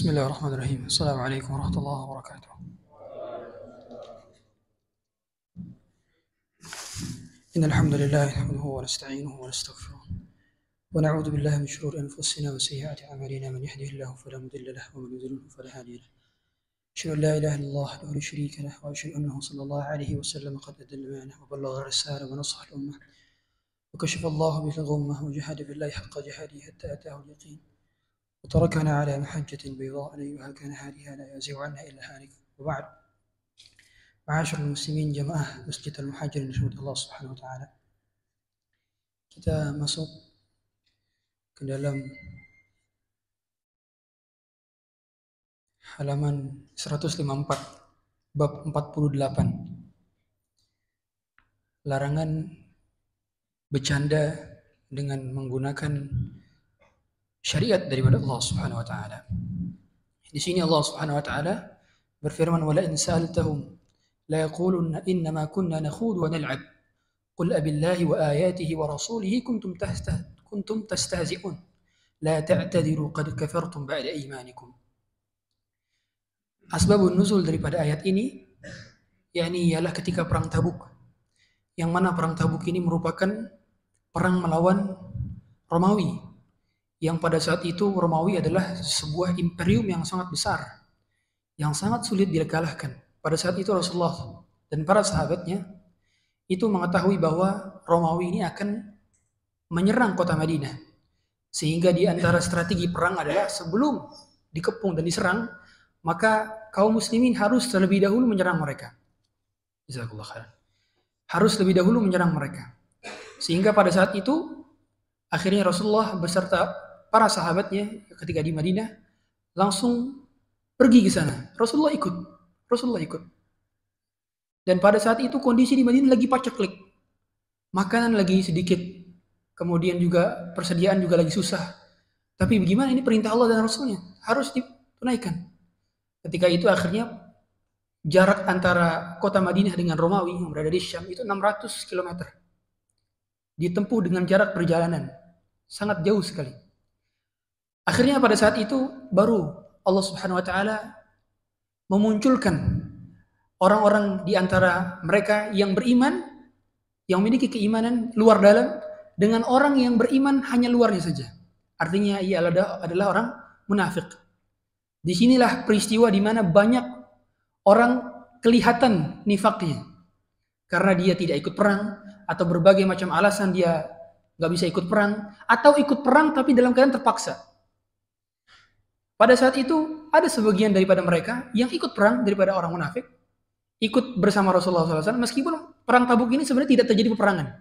بسم الله الرحمن الرحيم. السلام عليكم ورحمة الله وبركاته. إن الحمد لله نحمده ونستعينه ونستغفره ونعوذ بالله من شرور أنفسنا وسيئات أعمالنا. من يهده الله فلا مضل له ومن يضلل فلا هادي له. أشهد أن لا إله إلا الله وحده لا شريك له وأشهد أنه صلى الله عليه وسلم قد أدى الأمانة وبلغ الرسالة ونصح الأمة وكشف الله به الغمة وجاهد في الله حق جهاده حتى أتاه اليقين وتركنا على محجة بيضاء ليلها كنهارها لا يزيغ عنها إلا هالك. وبعد، معاشر المسlimin jamaah Masjid Al-Muhajirin disebut Allah Subhanahu wa taala. Kita masuk ke dalam halaman 154 bab 48. Larangan bercanda dengan menggunakan syariat daripada Allah Subhanahu wa taala. Di sini Allah Subhanahu wa taala berfirman, "Wala in sa'altahum la yaqulunna innama kunna nakhudhu wa nal'ab qul abillahi wa ayatihi wa rasulihi kuntum tastahzi'un la ta'tadiru qad kafartum ba'da imanikum." Asbabun nuzul daripada ayat ini yakni ialah ketika perang Tabuk, yang mana perang Tabuk ini merupakan perang melawan Romawi, yang pada saat itu Romawi adalah sebuah imperium yang sangat besar, yang sangat sulit dikalahkan. Pada saat itu Rasulullah dan para sahabatnya itu mengetahui bahwa Romawi ini akan menyerang kota Madinah. Sehingga di antara strategi perang adalah sebelum dikepung dan diserang, maka kaum muslimin harus terlebih dahulu menyerang mereka. Jazakallahu khairan. Harus lebih dahulu menyerang mereka. Sehingga pada saat itu akhirnya Rasulullah beserta para sahabatnya ketika di Madinah langsung pergi ke sana. Rasulullah ikut. Dan pada saat itu kondisi di Madinah lagi paceklik. Makanan lagi sedikit. Kemudian juga persediaan juga lagi susah. Tapi bagaimana, ini perintah Allah dan Rasulnya, harus ditunaikan. Ketika itu akhirnya jarak antara kota Madinah dengan Romawi yang berada di Syam itu 600 km. Ditempuh dengan jarak perjalanan sangat jauh sekali. Akhirnya pada saat itu baru Allah Subhanahu wa taala memunculkan orang-orang di antara mereka yang beriman, yang memiliki keimanan luar dalam, dengan orang yang beriman hanya luarnya saja. Artinya ia adalah orang munafik. Disinilah peristiwa di mana banyak orang kelihatan nifaknya. Karena dia tidak ikut perang, atau berbagai macam alasan dia nggak bisa ikut perang, atau ikut perang tapi dalam keadaan terpaksa. Pada saat itu ada sebagian daripada mereka yang ikut perang daripada orang munafik, ikut bersama Rasulullah SAW, meskipun perang Tabuk ini sebenarnya tidak terjadi peperangan.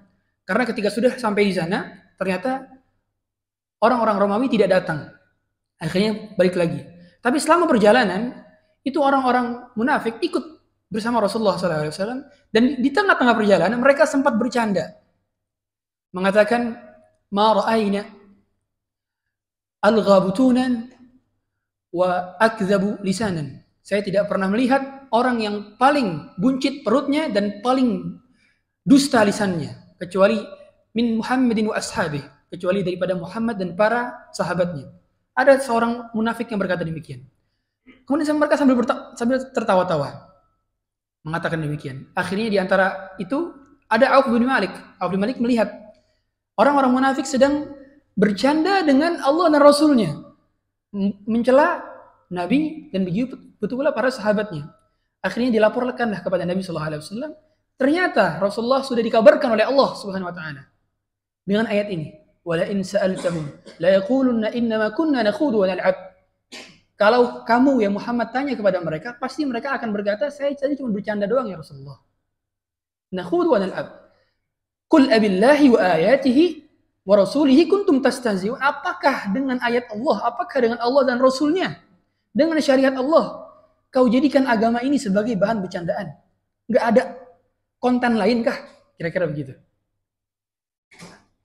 Karena ketika sudah sampai di sana, ternyata orang-orang Romawi tidak datang. Akhirnya balik lagi. Tapi selama perjalanan, itu orang-orang munafik ikut bersama Rasulullah SAW, dan di tengah-tengah perjalanan mereka sempat bercanda, mengatakan, "Ma ra'ayna al-ghabutunan wa akdzabu lisanan." Saya tidak pernah melihat orang yang paling buncit perutnya dan paling dusta lisannya kecuali min Muhammadin wa ashabih, kecuali daripada Muhammad dan para sahabatnya. Ada seorang munafik yang berkata demikian. Kemudian mereka sambil tertawa-tawa mengatakan demikian. Akhirnya di antara itu ada Auf bin Malik. Auf bin Malik melihat orang-orang munafik sedang bercanda dengan Allah dan Rasulnya, mencela Nabi dan betul pula para sahabatnya. Akhirnya dilaporkanlah kepada Nabi SAW. Ternyata Rasulullah sudah dikabarkan oleh Allah Subhanahu wa taala dengan ayat ini. Wala in sa'altahum la yaqulunna innama kunna nakhudhu wa nal'ab. Kalau kamu ya Muhammad tanya kepada mereka, pasti mereka akan berkata, saya tadi cuma bercanda doang ya Rasulullah. Nakhudhu wa nal'ab. Qul abillahi wa ayatihi wa rasulihi kuntum tastahzi'un. Apakah dengan ayat Allah, apakah dengan Allah dan Rasulnya, dengan syariat Allah, kau jadikan agama ini sebagai bahan bercandaan? Enggak ada konten lainkah? Kira-kira begitu.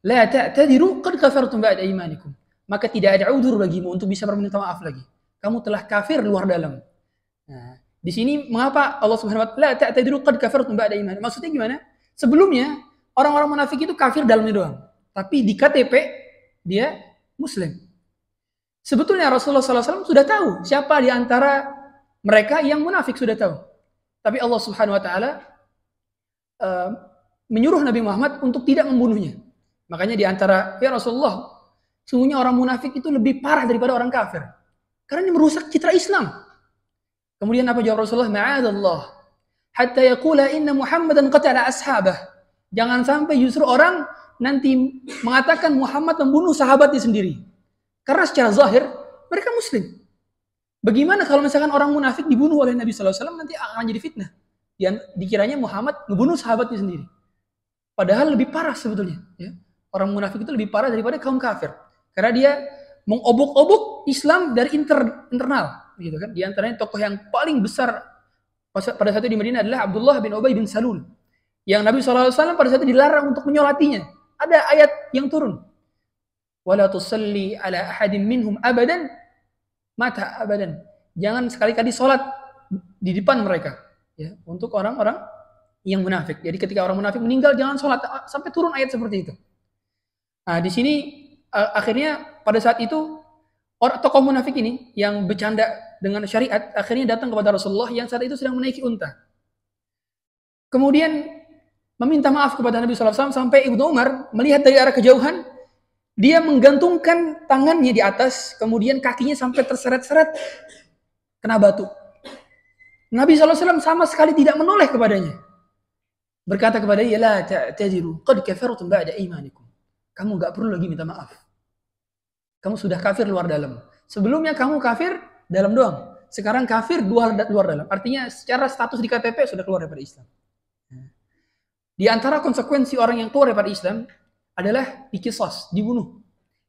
La ta'tadiru qad kafartum ba'da imanikum. Maka tidak ada udzur bagimu untuk bisa meminta maaf lagi. Kamu telah kafir luar dalam. Nah, di sini mengapa Allah Subhanahu wa taala la ta'tadiru qad kafartum ba'da imanikum? Maksudnya gimana? Sebelumnya orang-orang munafik itu kafir dalamnya doang, tapi di KTP dia muslim. Sebetulnya Rasulullah SAW sudah tahu siapa di antara mereka yang munafik, sudah tahu. Tapi Allah Subhanahu Wa Taala menyuruh Nabi Muhammad untuk tidak membunuhnya. Makanya di antara, ya Rasulullah, sungguhnya orang munafik itu lebih parah daripada orang kafir. Karena ini merusak citra Islam. Kemudian apa jawab Rasulullah? Ma'adallah. Hatta yaqula inna Muhammadan qatala ashabah. Jangan sampai justru orang nanti mengatakan Muhammad membunuh sahabatnya sendiri. Karena secara zahir, mereka muslim. Bagaimana kalau misalkan orang munafik dibunuh oleh Nabi SAW, nanti akan jadi fitnah. Dikiranya Muhammad membunuh sahabatnya sendiri. Padahal lebih parah sebetulnya. Ya. Orang munafik itu lebih parah daripada kaum kafir. Karena dia mengobok-obok Islam dari internal. Gitu kan? Di antaranya tokoh yang paling besar pada saat itu di Madinah adalah Abdullah bin Ubay bin Salul. Yang Nabi SAW pada saat itu dilarang untuk menyolatinya. Ada ayat yang turun. Wala tusalli ala ahadin minhum abadan mata abadan. Jangan sekali-kali sholat di depan mereka. Ya, untuk orang-orang yang munafik. Jadi ketika orang munafik meninggal jangan sholat sampai turun ayat seperti itu. Nah, di sini akhirnya pada saat itu tokoh munafik ini yang bercanda dengan syariat akhirnya datang kepada Rasulullah yang saat itu sedang menaiki unta. Kemudian meminta maaf kepada Nabi SAW sampai Ibnu Umar melihat dari arah kejauhan. Dia menggantungkan tangannya di atas, kemudian kakinya sampai terseret-seret kena batu. Nabi SAW sama sekali tidak menoleh kepadanya. Berkata kepada dia, la ta'tajiru, qad kafartum ba'da imanikum. Kamu enggak perlu lagi minta maaf. Kamu sudah kafir luar dalam. Sebelumnya kamu kafir dalam doang. Sekarang kafir luar dalam. Artinya secara status di KTP sudah keluar daripada Islam. Di antara konsekuensi orang yang keluar daripada Islam adalah dikisos, dibunuh.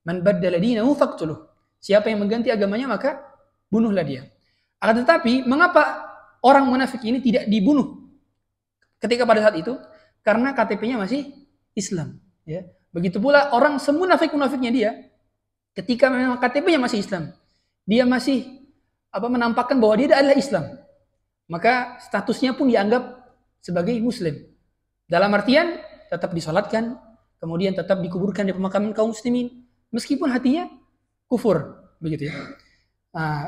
Man baddala dinahu faqtuluh. Siapa yang mengganti agamanya maka bunuhlah dia. Akan tetapi mengapa orang munafik ini tidak dibunuh ketika pada saat itu? Karena KTP-nya masih Islam. Ya. Begitu pula orang semunafik-munafiknya dia, ketika memang KTP-nya masih Islam, dia masih menampakkan bahwa dia adalah Islam, maka statusnya pun dianggap sebagai Muslim. Dalam artian tetap disolatkan, kemudian tetap dikuburkan di pemakaman kaum muslimin, meskipun hatinya kufur, begitu ya. Nah,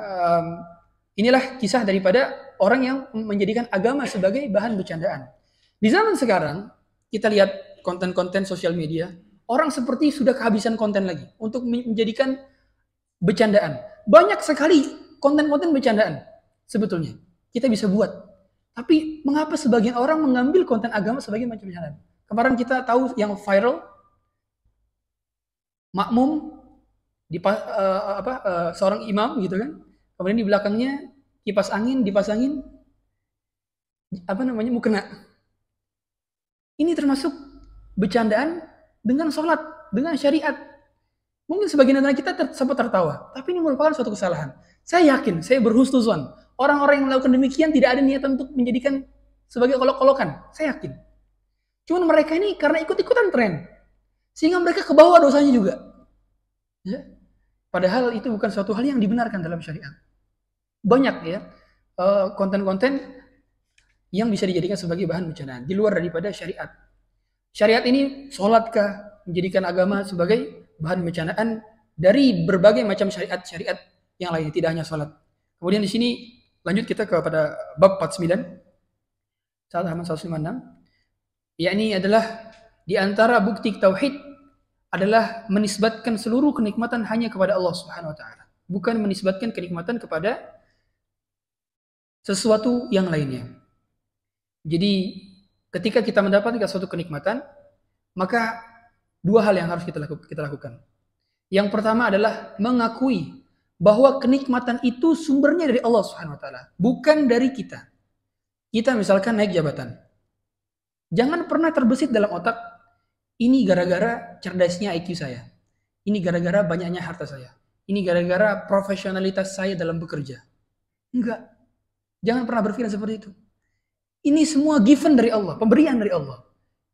inilah kisah daripada orang yang menjadikan agama sebagai bahan bercandaan. Di zaman sekarang, kita lihat konten-konten sosial media, orang seperti sudah kehabisan konten lagi untuk menjadikan bercandaan. Banyak sekali konten-konten bercandaan sebetulnya kita bisa buat. Tapi mengapa sebagian orang mengambil konten agama sebagai macam bercandaan? Kemarin kita tahu yang viral, makmum di seorang imam gitu kan, kemudian di belakangnya kipas angin dipasangin mukena. Ini termasuk bercandaan dengan sholat, dengan syariat. Mungkin sebagian dari kita sempat tertawa, tapi ini merupakan suatu kesalahan. Saya yakin, saya berhusnuzon, orang-orang yang melakukan demikian tidak ada niatan untuk menjadikan sebagai kolok-kolokan. Saya yakin. Cuman mereka ini karena ikut-ikutan tren, sehingga mereka kebawa dosanya juga. Ya? Padahal itu bukan suatu hal yang dibenarkan dalam syariat. Banyak ya konten-konten yang bisa dijadikan sebagai bahan bercandaan di luar daripada syariat. Syariat ini sholatkah menjadikan agama sebagai bahan bercandaan dari berbagai macam syariat-syariat yang lainnya, tidak hanya sholat. Kemudian di sini lanjut kita kepada bab 49 halaman 156. Yakni adalah di antara bukti tauhid adalah menisbatkan seluruh kenikmatan hanya kepada Allah Subhanahu wa taala, bukan menisbatkan kenikmatan kepada sesuatu yang lainnya. Jadi ketika kita mendapatkan suatu kenikmatan, maka dua hal yang harus kita lakukan. Yang pertama adalah mengakui bahwa kenikmatan itu sumbernya dari Allah Subhanahu wa taala, bukan dari kita. Kita misalkan naik jabatan. Jangan pernah terbesit dalam otak, ini gara-gara cerdasnya IQ saya. Ini gara-gara banyaknya harta saya. Ini gara-gara profesionalitas saya dalam bekerja. Enggak. Jangan pernah berpikir seperti itu. Ini semua given dari Allah, pemberian dari Allah.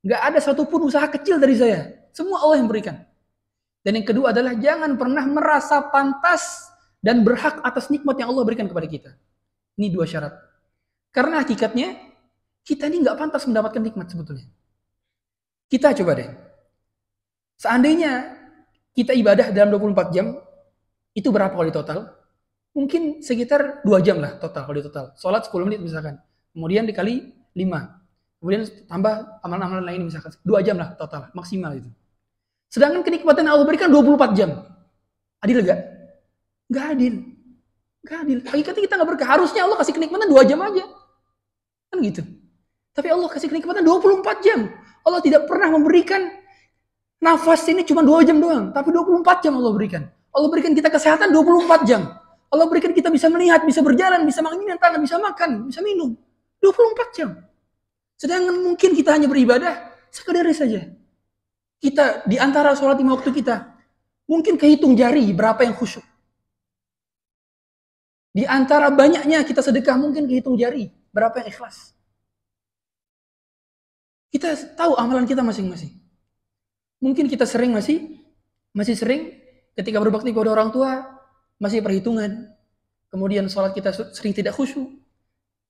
Enggak ada satupun usaha kecil dari saya. Semua Allah yang berikan. Dan yang kedua adalah jangan pernah merasa pantas dan berhak atas nikmat yang Allah berikan kepada kita. Ini dua syarat. Karena hakikatnya, kita ini nggak pantas mendapatkan nikmat sebetulnya. Kita coba deh. Seandainya kita ibadah dalam 24 jam, Itu berapa kali total? Mungkin sekitar 2 jam lah total kalau di total. Sholat 10 menit misalkan. Kemudian dikali 5. Kemudian tambah amalan-amalan lain misalkan. 2 jam lah total, maksimal itu. Sedangkan kenikmatan Allah berikan 24 jam. Adil gak? Gak adil. Gak adil. Hakikatnya kita gak berkah. Harusnya Allah kasih kenikmatan 2 jam aja. Kan gitu. Tapi Allah kasih kenikmatan 24 jam. Allah tidak pernah memberikan nafas ini cuma 2 jam doang. Tapi 24 jam Allah berikan. Allah berikan kita kesehatan 24 jam. Allah berikan kita bisa melihat, bisa berjalan, bisa menginginkan tangan, bisa makan, bisa minum. 24 jam. Sedangkan mungkin kita hanya beribadah sekadar saja. Kita di antara sholat 5 waktu kita, mungkin kehitung jari berapa yang khusyuk. Di antara banyaknya kita sedekah, mungkin kehitung jari berapa yang ikhlas. Kita tahu amalan kita masing-masing. Mungkin kita sering masih sering ketika berbakti kepada orang tua, masih perhitungan. Kemudian sholat kita sering tidak khusyuk.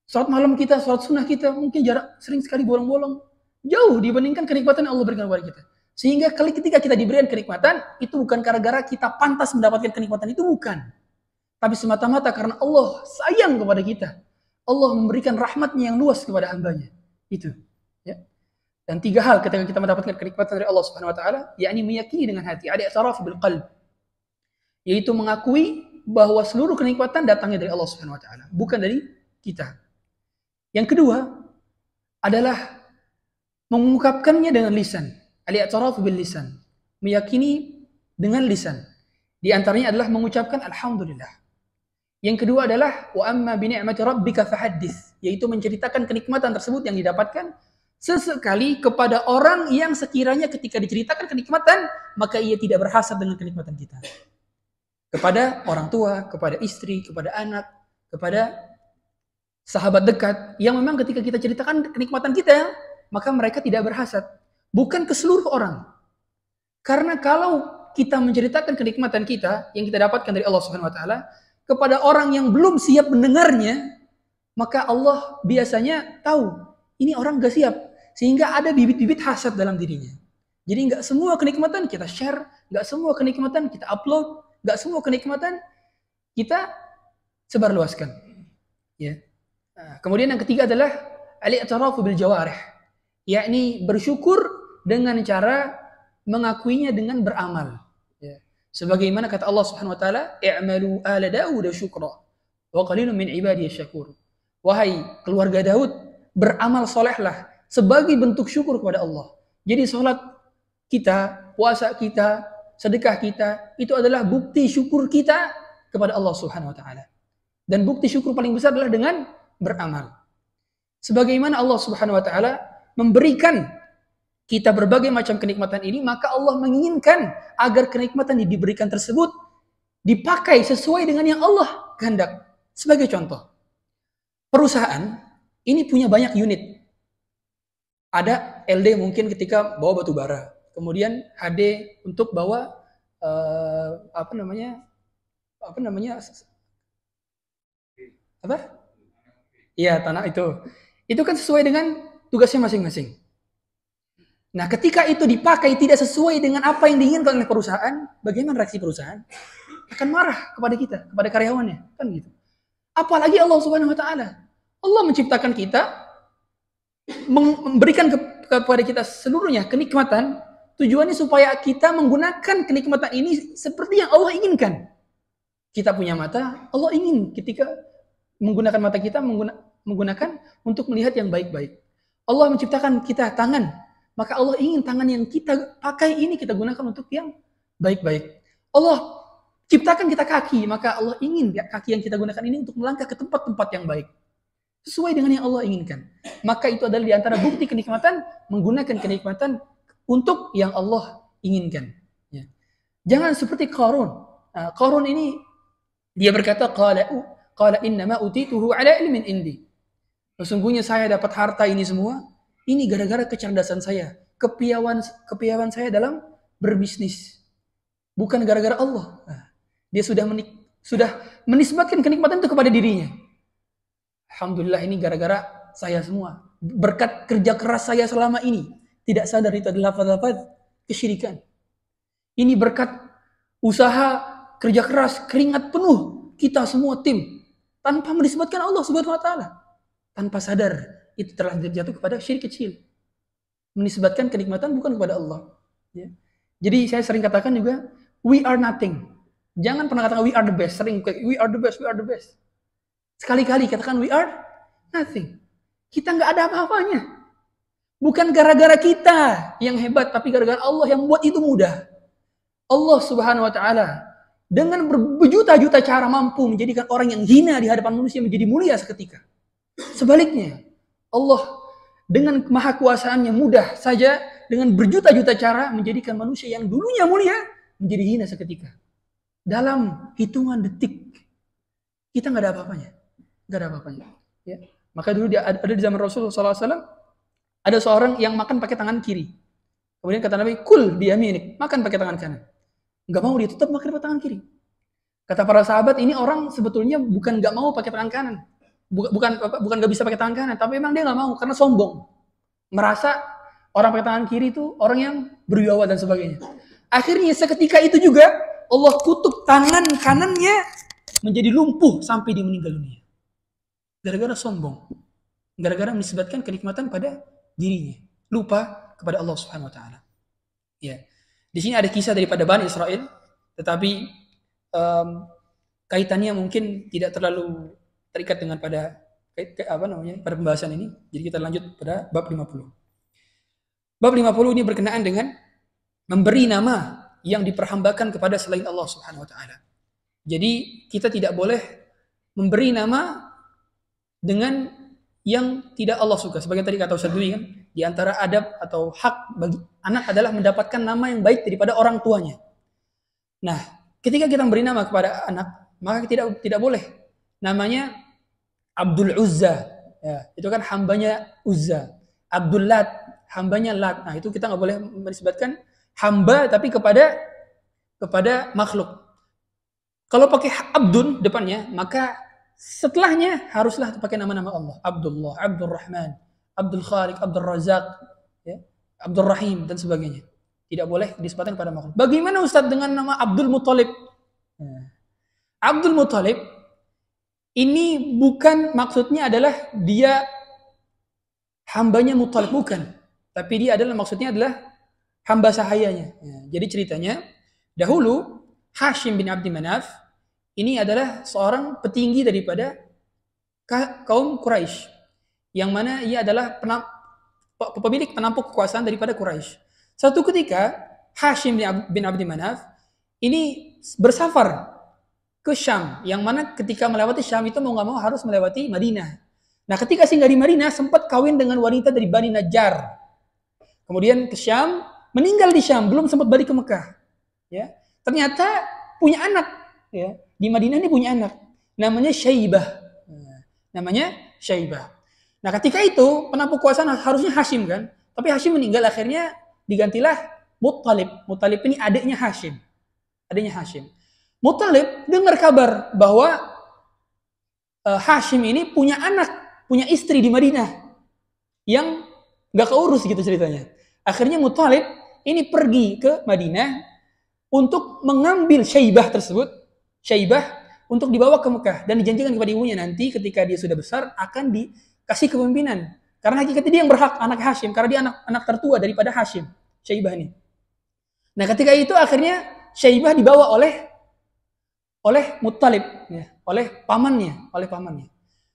Sholat malam kita, sholat sunnah kita, mungkin sering sekali bolong-bolong. Jauh dibandingkan kenikmatan yang Allah berikan kepada kita. Sehingga ketika kita diberikan kenikmatan, itu bukan gara-gara kita pantas mendapatkan kenikmatan, itu bukan. Tapi semata-mata karena Allah sayang kepada kita. Allah memberikan rahmatnya yang luas kepada hambanya. Itu. Ya. Dan 3 hal ketika kita mendapatkan kenikmatan dari Allah Subhanahu Wa Taala, yakni meyakini dengan hati, al-i'tiraf bil qalb, yaitu mengakui bahwa seluruh kenikmatan datangnya dari Allah Subhanahu Wa Taala, bukan dari kita. Yang kedua adalah mengungkapkannya dengan lisan. Al-i'tiraf bil lisan, meyakini dengan lisan. Di antaranya adalah mengucapkan alhamdulillah. Yang kedua adalah wa amma bi ni'mati rabbika fahaddits, yaitu menceritakan kenikmatan tersebut yang didapatkan sesekali kepada orang yang sekiranya ketika diceritakan kenikmatan, maka ia tidak berhasad dengan kenikmatan kita. Kepada orang tua, kepada istri, kepada anak, kepada sahabat dekat, yang memang ketika kita ceritakan kenikmatan kita, maka mereka tidak berhasad. Bukan ke seluruh orang. Karena kalau kita menceritakan kenikmatan kita yang kita dapatkan dari Allah Subhanahu Wa Taala kepada orang yang belum siap mendengarnya, maka Allah biasanya tahu ini orang gak siap, sehingga ada bibit-bibit hasad dalam dirinya. Jadi gak semua kenikmatan kita share, gak semua kenikmatan kita upload, gak semua kenikmatan kita sebarluaskan. Ya. Nah, kemudian yang ketiga adalah al-i'tirafu bil jawarih, yakni bersyukur dengan cara mengakuinya dengan beramal. Ya. Sebagaimana kata Allah Subhanahu Wa Taala, i'malu ala Daud syukra wa qalilun min ibadiy syakur. Wahai keluarga Daud, beramal solehlah sebagai bentuk syukur kepada Allah. Jadi salat kita, puasa kita, sedekah kita, itu adalah bukti syukur kita kepada Allah Subhanahu Wa Taala. Dan bukti syukur paling besar adalah dengan beramal. Sebagaimana Allah Subhanahu Wa Taala memberikan kita berbagai macam kenikmatan ini, maka Allah menginginkan agar kenikmatan yang diberikan tersebut dipakai sesuai dengan yang Allah kehendak. Sebagai contoh, perusahaan ini punya banyak unit. Ada LD mungkin ketika bawa batu bara, kemudian HD untuk bawa apa namanya? Iya, tanah itu. Itu kan sesuai dengan tugasnya masing-masing. Nah, ketika itu dipakai tidak sesuai dengan apa yang diinginkan oleh perusahaan, bagaimana reaksi perusahaan? Akan marah kepada kita, kepada karyawannya, kan gitu. Apalagi Allah Subhanahu Wa Taala. Allah menciptakan kita, memberikan kepada kita seluruhnya kenikmatan, tujuannya supaya kita menggunakan kenikmatan ini seperti yang Allah inginkan. Kita punya mata, Allah ingin ketika menggunakan mata kita menggunakan untuk melihat yang baik-baik. Allah menciptakan kita tangan, maka Allah ingin tangan yang kita pakai ini kita gunakan untuk yang baik-baik. Allah ciptakan kita kaki, maka Allah ingin kaki yang kita gunakan ini untuk melangkah ke tempat-tempat yang baik. Sesuai dengan yang Allah inginkan. Maka itu adalah di antara bukti kenikmatan, menggunakan kenikmatan untuk yang Allah inginkan. Ya. Jangan seperti Qarun. Qarun ini, dia berkata, Qala innama utituhu ala ilmin indi. Sesungguhnya saya dapat harta ini semua, ini gara-gara kecerdasan saya, kepiawaian saya dalam berbisnis. Bukan gara-gara Allah. Dia sudah menisbatkan kenikmatan itu kepada dirinya. Alhamdulillah ini gara-gara saya semua. Berkat kerja keras saya selama ini. Tidak sadar itu adalah lafaz-lafaz kesyirikan. Ini berkat usaha kerja keras, keringat penuh, kita semua tim, tanpa menisbatkan Allah Subhanahu wa taala. Tanpa sadar, itu telah jatuh kepada syirik kecil. Menisbatkan kenikmatan bukan kepada Allah. Ya. Jadi saya sering katakan juga, we are nothing. Jangan pernah katakan we are the best. Sering, we are the best, we are the best. Sekali-kali katakan we are nothing. Kita nggak ada apa-apanya. Bukan gara-gara kita yang hebat, tapi gara-gara Allah yang membuat itu mudah. Allah Subhanahu wa taala dengan berjuta-juta cara mampu menjadikan orang yang hina di hadapan manusia menjadi mulia seketika. Sebaliknya, Allah dengan maha kuasaannya mudah saja dengan berjuta-juta cara menjadikan manusia yang dulunya mulia menjadi hina seketika. Dalam hitungan detik. Kita nggak ada apa-apanya. Nggak ada apa-apanya. Ya. Maka dulu ada di zaman Rasulullah SAW, ada seorang yang makan pakai tangan kiri. Kemudian kata Nabi, kul biyaminik, makan pakai tangan kanan. Nggak mau, dia tetap makan pakai tangan kiri. Kata para sahabat, ini orang sebetulnya bukan nggak mau pakai tangan kanan. Bukan nggak bisa pakai tangan kanan, tapi memang dia nggak mau karena sombong. Merasa orang pakai tangan kiri itu orang yang berwibawa dan sebagainya. Akhirnya seketika itu juga Allah kutuk tangan kanannya menjadi lumpuh sampai dia meninggal dunia. Gara-gara sombong. Gara-gara menisbatkan kenikmatan pada dirinya. Lupa kepada Allah Subhanahu wa taala. Ya. Di sini ada kisah daripada Bani Israel, tetapi kaitannya mungkin tidak terlalu terikat dengan pada pembahasan ini. Jadi kita lanjut pada bab 50. Bab 50 ini berkenaan dengan memberi nama yang diperhambakan kepada selain Allah Subhanahu wa taala. Jadi kita tidak boleh memberi nama dengan yang tidak Allah suka. Sebagian tadi kata Ustaz Dwi kan, di antara adab atau hak bagi anak adalah mendapatkan nama yang baik daripada orang tuanya. Nah, ketika kita memberi nama kepada anak, maka tidak boleh namanya Abdul Uzza. Ya, itu kan hambanya Uzza. Abdul Lat, hambanya Lat. Nah, itu kita nggak boleh menisbatkan hamba tapi kepada makhluk. Kalau pakai Abdun depannya, maka setelahnya haruslah pakai nama-nama Allah. Abdullah, Abdul Rahman, Abdul Khaliq, Abdul Razak, ya, Abdul Rahim, dan sebagainya. Tidak boleh disebutkan pada makhluk. Bagaimana Ustaz dengan nama Abdul Muttalib? Abdul Muttalib, ini bukan maksudnya adalah dia hambanya Muttalib, bukan. Tapi dia maksudnya adalah hamba sahayanya. Ya, jadi ceritanya, dahulu Hashim bin Abdi Manaf, ini adalah seorang petinggi daripada kaum Quraisy, yang mana ia adalah pemilik penampuk kekuasaan daripada Quraisy. Suatu ketika Hashim bin Abdi Manaf ini bersafar ke Syam, yang mana ketika melewati Syam itu mau nggak mau harus melewati Madinah. Nah, ketika singgah di Madinah sempat kawin dengan wanita dari Bani Najjar. Kemudian ke Syam, meninggal di Syam, belum sempat balik ke Mekah. Ya, ternyata punya anak. Ya. Di Madinah ini punya anak, namanya Syaibah. Nah, ketika itu penampuk kekuasaan harusnya Hashim kan, tapi Hashim meninggal, akhirnya digantilah Muttalib. Muttalib ini adiknya Hashim. Muttalib dengar kabar bahwa Hashim ini punya anak, punya istri di Madinah yang gak keurus gitu ceritanya. Akhirnya Muttalib ini pergi ke Madinah untuk mengambil Syaibah tersebut. Syaibah untuk dibawa ke Mekah dan dijanjikan kepada ibunya nanti ketika dia sudah besar akan dikasih kepemimpinan. Karena hakikatnya dia yang berhak, anak Hashim, karena dia anak tertua daripada Hashim, Syaibah ini. Nah, ketika itu akhirnya Syaibah dibawa oleh Muttalib, ya, oleh pamannya.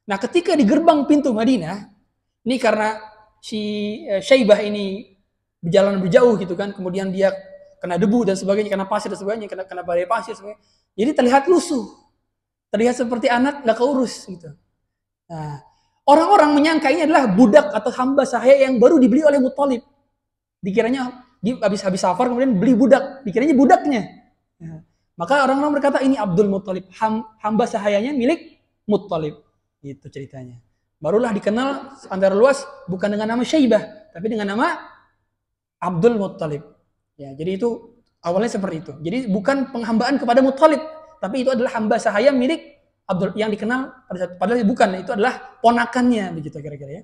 Nah, ketika di gerbang pintu Madinah, ini karena si Syaibah ini berjalan berjauh gitu kan, kemudian dia kena debu dan sebagainya, kena pasir dan sebagainya, kena badai pasir sebagainya. Jadi terlihat lusuh. Terlihat seperti anak gak keurus gitu. Nah, orang-orang menyangka ini adalah budak atau hamba sahaya yang baru dibeli oleh Muttalib. Dikiranya dia habis safar kemudian beli budak, dikiranya budaknya. Nah, maka orang-orang berkata ini Abdul Muttalib, hamba sahayanya milik Muttalib. Itu ceritanya. Barulah dikenal antara luas bukan dengan nama Syaibah, tapi dengan nama Abdul Muttalib. Ya, jadi itu awalnya seperti itu. Jadi bukan penghambaan kepada Muttalib, tapi itu adalah hamba sahaya milik Abdul yang dikenal padahal bukan, itu adalah ponakannya begitu kira-kira ya.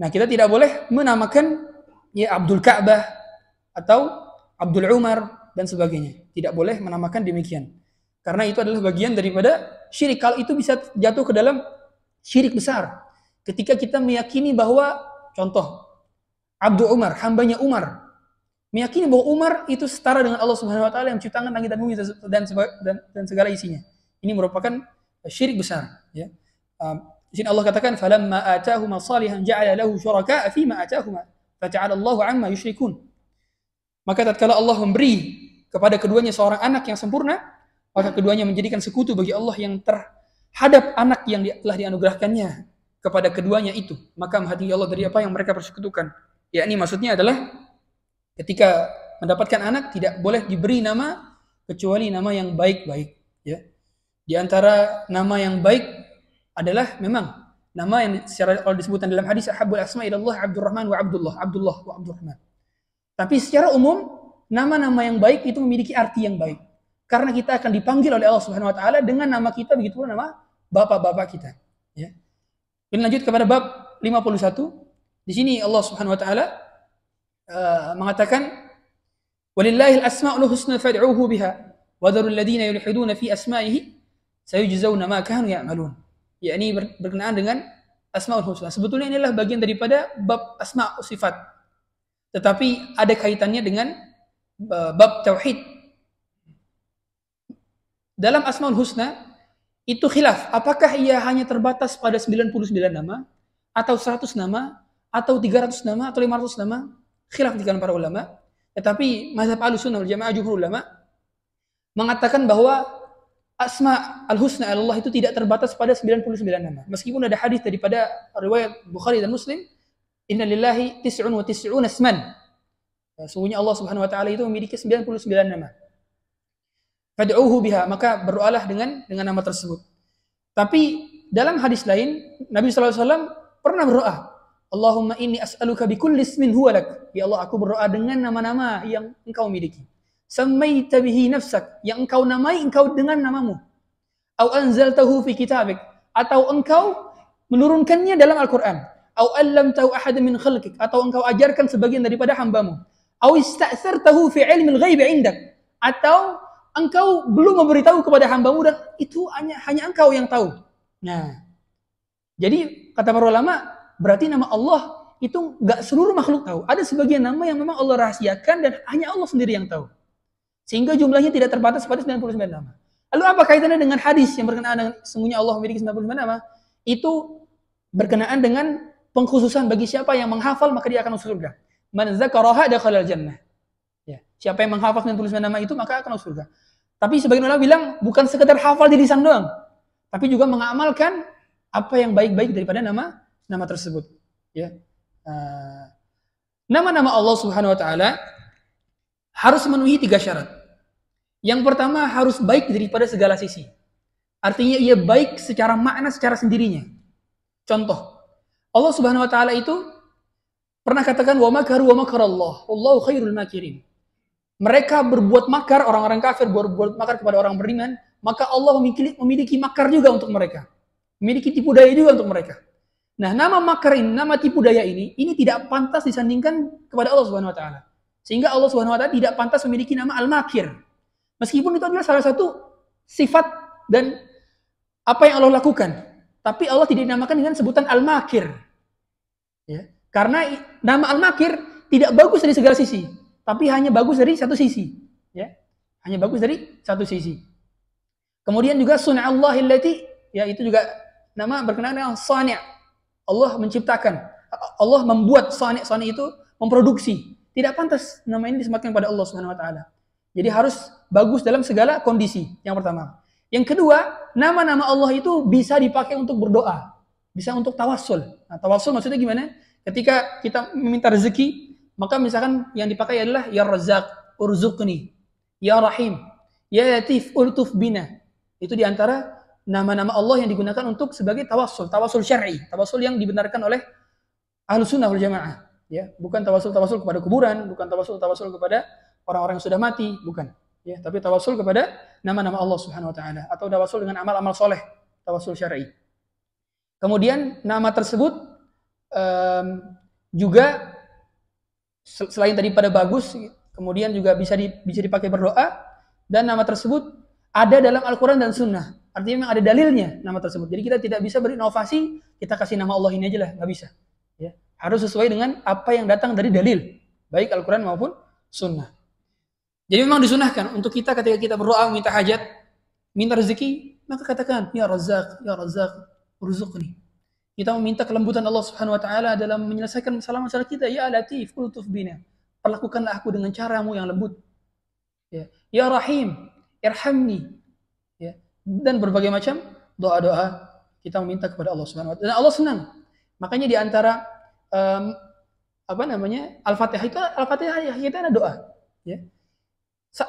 Nah, kita tidak boleh menamakan ya Abdul Ka'bah atau Abdul Umar dan sebagainya. Tidak boleh menamakan demikian. Karena itu adalah bagian daripada syirik. Kalau itu bisa jatuh ke dalam syirik besar. Ketika kita meyakini bahwa, contoh, Abdu Umar, hambanya Umar, meyakini bahwa Umar itu setara dengan Allah Subhanahu wa taala yang menciptakan langit dan bumi dan segala isinya. Ini merupakan syirik besar, ya. Di sini Allah katakan, "Falamma atahuma salihan ja'ala lahu syuraka'a fima atahuma, fata'ala Allahu 'amma yusyrikun." Maka tatkala Allah memberi kepada keduanya seorang anak yang sempurna, maka keduanya menjadikan sekutu bagi Allah yang terhadap anak yang telah dianugerahkannya kepada keduanya itu. Maka maha tinggi Allah dari apa yang mereka persekutukan. Yakni maksudnya adalah ketika mendapatkan anak tidak boleh diberi nama kecuali nama yang baik-baik, ya. Di antara nama yang baik adalah memang nama yang secara kalau disebutkan dalam hadis ahabbul asma ila Allah Abdurrahman wa Abdullah wa Abdurrahman. Tapi secara umum nama-nama yang baik itu memiliki arti yang baik. Karena kita akan dipanggil oleh Allah Subhanahu wa taala dengan nama kita, begitu pula nama bapak-bapak kita, ya. Kita lanjut kepada bab 51. Di sini Allah Subhanahu wa taala mengatakan, "Walillahil asmaul husna fad'uuhu biha wa dharul ladzina yulhiduna fi asma'ihi sayujzauna ma kanu ya'malun." Yakni berkenaan dengan asmaul husna. Sebetulnya inilah bagian daripada bab asma sifat. Tetapi ada kaitannya dengan bab tauhid. Dalam asmaul husna itu khilaf, apakah ia hanya terbatas pada 99 nama atau 100 nama atau 300 nama atau 500 nama? Khilaf di kalangan para ulama. Tetapi mazhab Ahlussunnah wal Jamaah jumhur ulama mengatakan bahwa asma al-husna Allah itu tidak terbatas pada 99 nama. Meskipun ada hadis daripada riwayat Bukhari dan Muslim, "Inna lillahi tis'un wa tis'una asman." Sungguhnya Allah Subhanahu wa taala itu memiliki 99 nama. Fad'uuhu biha, maka berdoalah dengan nama tersebut. Tapi dalam hadis lain Nabi sallallahu alaihi wasallam pernah berdoa, "Allahumma inni as'aluka bikulli ismin huwa lak." Ya Allah, aku berdoa dengan nama-nama yang Engkau miliki. Sammaita bihi nafsak, yang Engkau namai Engkau dengan namamu. Au anzaltahu fi kitabik, atau Engkau menurunkannya dalam Al-Qur'an. Au 'allamtahu ahadan min khalqik, atau Engkau ajarkan sebagian daripada hambamu. Au ista'sartahu fi 'ilmil ghaibi 'indak, atau Engkau belum memberitahu kepada hambamu dan itu hanya Engkau yang tahu. Nah, jadi kata para ulama, berarti nama Allah itu enggak seluruh makhluk tahu. Ada sebagian nama yang memang Allah rahasiakan dan hanya Allah sendiri yang tahu. Sehingga jumlahnya tidak terbatas pada 99 nama. Lalu apa kaitannya dengan hadis yang berkenaan dengan sesungguhnya Allah memiliki 99 nama? Itu berkenaan dengan pengkhususan bagi siapa yang menghafal maka dia akan masuk surga. Man dzakaraha dakhala jannah. Ya, siapa yang menghafal 99 nama itu maka akan masuk surga. Tapi sebagian ulama bilang bukan sekedar hafal di lisan doang, tapi juga mengamalkan apa yang baik-baik daripada nama tersebut. Ya. Nama-nama Allah Subhanahu wa taala harus memenuhi 3 syarat. Yang pertama harus baik daripada segala sisi. Artinya ia baik secara makna, secara sendirinya. Contoh, Allah Subhanahu wa taala itu pernah katakan wa makaru wa makarallah wallahu khairul makirin. Mereka berbuat makar, orang-orang kafir berbuat makar kepada orang beriman, maka Allah memiliki makar juga untuk mereka. Memiliki tipu daya juga untuk mereka. Nah, nama makar ini, nama tipu daya ini tidak pantas disandingkan kepada Allah Subhanahu wa taala. Sehingga Allah Subhanahu wa taala tidak pantas memiliki nama Al-Makir. Meskipun itu adalah salah satu sifat dan apa yang Allah lakukan. Tapi Allah tidak dinamakan dengan sebutan Al-Makir. Ya. Karena nama Al-Makir tidak bagus dari segala sisi, tapi hanya bagus dari satu sisi. Ya. Hanya bagus dari satu sisi. Kemudian juga Sun'allahi allati, ya itu juga nama berkenaan dengan Sani'. Allah menciptakan. Allah membuat Sani' itu memproduksi. Tidak pantas nama ini disematkan kepada Allah Subhanahu wa taala. Jadi harus bagus dalam segala kondisi. Yang pertama. Yang kedua, nama-nama Allah itu bisa dipakai untuk berdoa. Bisa untuk tawassul. Nah, tawassul maksudnya gimana? Ketika kita meminta rezeki, maka misalkan yang dipakai adalah Ya Razzaq, urzuqni. Ya Rahim, Ya Latif, ultuf bina. Itu diantara nama-nama Allah yang digunakan untuk sebagai tawassul. Tawassul syar'i. Tawassul yang dibenarkan oleh Ahlussunnah wal Jamaah. Ya, bukan tawassul kepada kuburan, bukan tawassul kepada orang-orang yang sudah mati, bukan. Ya, tapi tawassul kepada nama-nama Allah Subhanahu wa taala atau tawassul dengan amal-amal soleh, tawassul syar'i. Kemudian nama tersebut juga selain daripada bagus, kemudian juga bisa dipakai berdoa dan nama tersebut ada dalam Al-Quran dan Sunnah. Artinya memang ada dalilnya nama tersebut. Jadi kita tidak bisa berinovasi, kita kasih nama Allah ini aja lah, nggak bisa. Ya. Harus sesuai dengan apa yang datang dari dalil, baik Al-Quran maupun Sunnah. Jadi memang disunahkan untuk kita ketika kita berdoa minta hajat, minta rezeki, maka katakan, ya Razzaq, urzuqni. Kita meminta kelembutan Allah Subhanahu wa taala dalam menyelesaikan masalah-masalah kita. Ya Latif, ultuf bina. Perlakukanlah aku dengan caramu yang lembut. Ya Rahim, irhamni. Ya. Dan berbagai macam doa-doa kita meminta kepada Allah Subhanahu wa taala. Dan Allah senang. Makanya di antara Al-Fatihah kita ada doa, ya.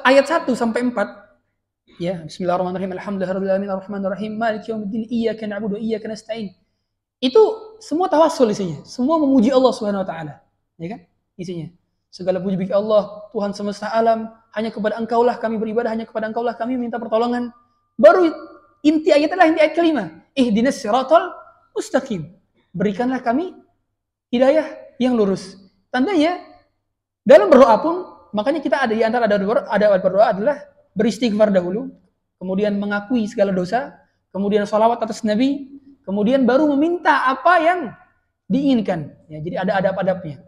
Ayat 1 sampai 4, ya, bismillahirrahmanirrahim, alhamdulillahirabbil alamin arrahmanir rahim maliki yaumiddin iyyaka na'budu wa iyyaka nasta'in. Itu semua tawassul isinya, semua memuji Allah Subhanahu wa taala, ya kan? Isinya. Segala puji bagi Allah, Tuhan semesta alam, hanya kepada Engkaulah kami beribadah, hanya kepada Engkaulah kami minta pertolongan. Baru inti ayat adalah inti ayat kelima, ihdinas siratal mustaqim. Berikanlah kami hidayah yang lurus. Tandanya dalam berdoa pun, makanya kita ada di antara ada berdoa adalah beristighfar dahulu, kemudian mengakui segala dosa, kemudian salawat atas Nabi, kemudian baru meminta apa yang diinginkan. Ya, jadi ada adab-adabnya.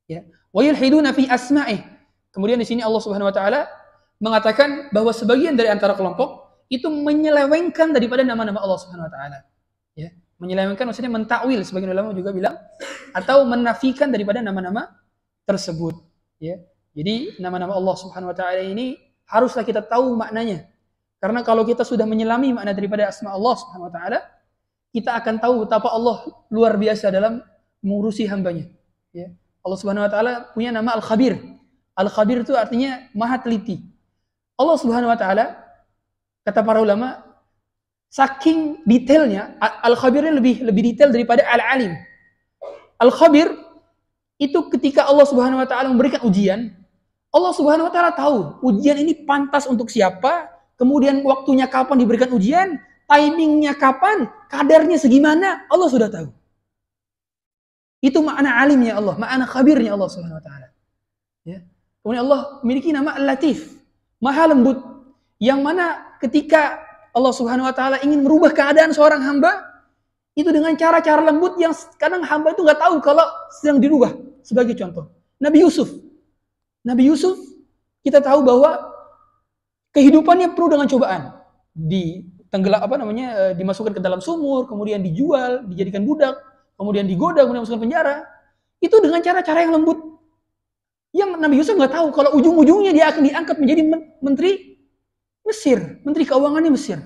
Ya. Wa yulhiduna fi asma'ih. Kemudian di sini Allah Subhanahu wa taala mengatakan bahwa sebagian dari antara kelompok itu menyelewengkan daripada nama-nama Allah Subhanahu wa taala. Ya. Menyelewengkan maksudnya mentakwil, sebagian ulama juga bilang, atau menafikan daripada nama-nama tersebut. Ya. Jadi nama-nama Allah Subhanahu wa taala ini haruslah kita tahu maknanya. Karena kalau kita sudah menyelami makna daripada asma Allah Subhanahu wa taala, kita akan tahu betapa Allah luar biasa dalam mengurusi hambanya. Ya. Allah Subhanahu wa taala punya nama Al-Khabir. Al-Khabir itu artinya maha teliti. Allah Subhanahu wa taala, kata para ulama, saking detailnya, Al-Khabirnya lebih detail daripada Al-Alim. Al-Khabir itu ketika Allah Subhanahu wa taala memberikan ujian, Allah Subhanahu wa taala tahu ujian ini pantas untuk siapa, kemudian waktunya kapan diberikan ujian, timingnya kapan, kadarnya segimana, Allah sudah tahu. Itu makna alimnya Allah, makna khabirnya Allah Subhanahu wa taala. Ya. Kemudian Allah memiliki nama Al-Latif, maha lembut, yang mana ketika Allah Subhanahu wa taala ingin merubah keadaan seorang hamba, itu dengan cara-cara lembut yang kadang hamba itu nggak tahu kalau sedang dirubah. Sebagai contoh, Nabi Yusuf, kita tahu bahwa kehidupannya penuh dengan cobaan. Dimasukkan ke dalam sumur, kemudian dijual, dijadikan budak, kemudian digoda, kemudian masukkan penjara. Itu dengan cara-cara yang lembut. Yang Nabi Yusuf nggak tahu kalau ujung-ujungnya dia akan diangkat menjadi menteri Mesir, menteri keuangannya Mesir.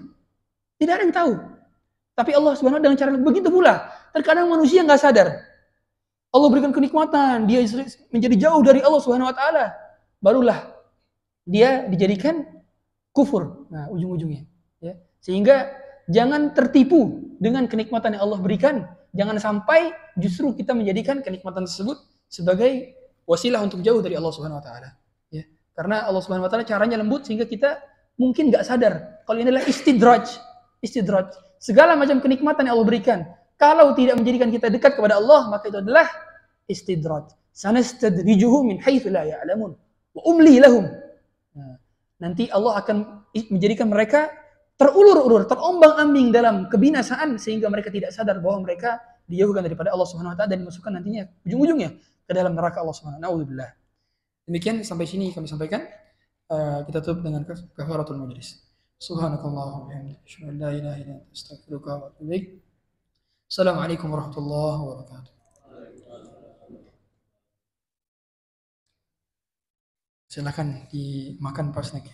Tidak ada yang tahu. Tapi Allah Subhanahu wa taala dengan cara begitu pula. Terkadang manusia nggak sadar. Allah berikan kenikmatan, dia menjadi jauh dari Allah Subhanahu wa taala. Barulah dia dijadikan kufur. Nah, ujung-ujungnya, ya. Sehingga jangan tertipu dengan kenikmatan yang Allah berikan. Jangan sampai justru kita menjadikan kenikmatan tersebut sebagai wasilah untuk jauh dari Allah Subhanahu wa taala. Ya. Karena Allah Subhanahu wa taala caranya lembut sehingga kita mungkin nggak sadar kalau ini adalah istidraj. Segala macam kenikmatan yang Allah berikan, kalau tidak menjadikan kita dekat kepada Allah, maka itu adalah istidraj. Sanastadrijuhum min haitsu la ya'lamun wa umli lahum. Nah, nanti Allah akan menjadikan mereka terulur-ulur, terombang-ambing dalam kebinasaan sehingga mereka tidak sadar bahwa mereka dijauhkan daripada Allah Subhanahu wa taala dan dimasukkan nantinya ujung-ujungnya ke dalam neraka Allah Subhanahu wa taala. Nauzubillah. Demikian sampai sini kami sampaikan. Kita tutup dengan kafaratul majlis. Subhanakallahumma wa bihamdika asyhadu an la ilaha illa anta astaghfiruka wa atubu ilaik. Assalamualaikum warahmatullahi wabarakatuh. Silakan dimakan pas snack.